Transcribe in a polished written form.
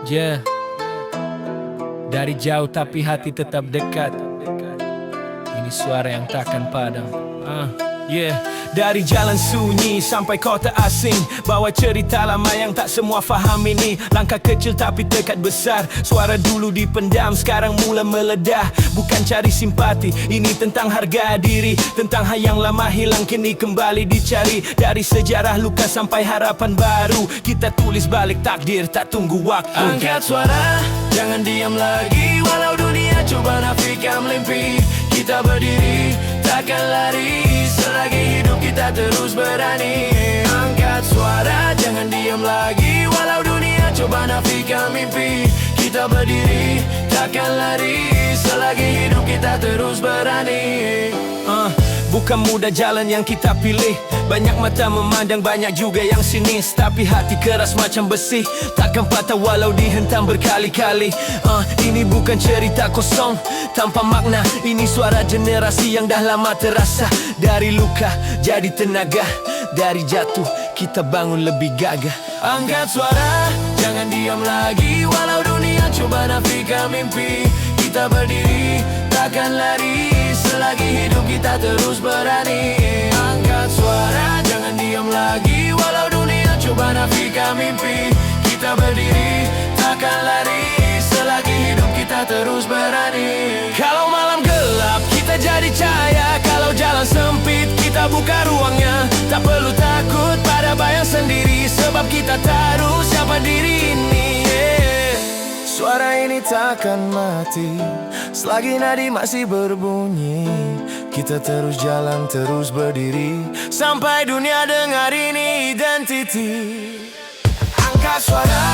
Yeah. Dari jauh tapi hati tetap dekat. Ini suara yang takkan padam. Yeah. Dari jalan sunyi sampai kota asing, bawa cerita lama yang tak semua faham ini. Langkah kecil tapi tekad besar. Suara dulu dipendam, sekarang mula meledah. Bukan cari simpati, ini tentang harga diri. Tentang hal yang lama hilang kini kembali dicari. Dari sejarah luka sampai harapan baru, kita tulis balik takdir, tak tunggu waktu. Angkat suara, jangan diam lagi. Walau dunia coba nafikan mimpi, kita berdiri, takkan lari. Selagi hidup kita terus berani. Angkat suara, jangan diam lagi. Walau dunia coba nafikan mimpi, kita berdiri, takkan lari. Selagi hidup kita terus berani. Bukan mudah jalan yang kita pilih. Banyak mata memandang, banyak juga yang sinis. Tapi hati keras macam besi, takkan patah walau dihentam berkali-kali. Ini bukan cerita kosong tanpa makna. Ini suara generasi yang dah lama terasa. Dari luka jadi tenaga, dari jatuh kita bangun lebih gagah. Angkat suara, jangan diam lagi. Walau dunia coba nafikan mimpi, kita berdiri, takkan lari. Selagi hidup kita terus berani. Angkat suara, jangan diam lagi. Walau dunia coba nafikan mimpi, kita berdiri, takkan lari. Selagi hidup kita terus berani. Kalau malam gelap kita jadi cahaya. Kalau jalan sempit kita buka ruangnya. Tak perlu takut pada bayang sendiri, sebab kita taruh siapa diri ini. Suara ini takkan mati selagi nadi masih berbunyi. Kita terus jalan, terus berdiri, sampai dunia dengar ini identiti. Angkat suara,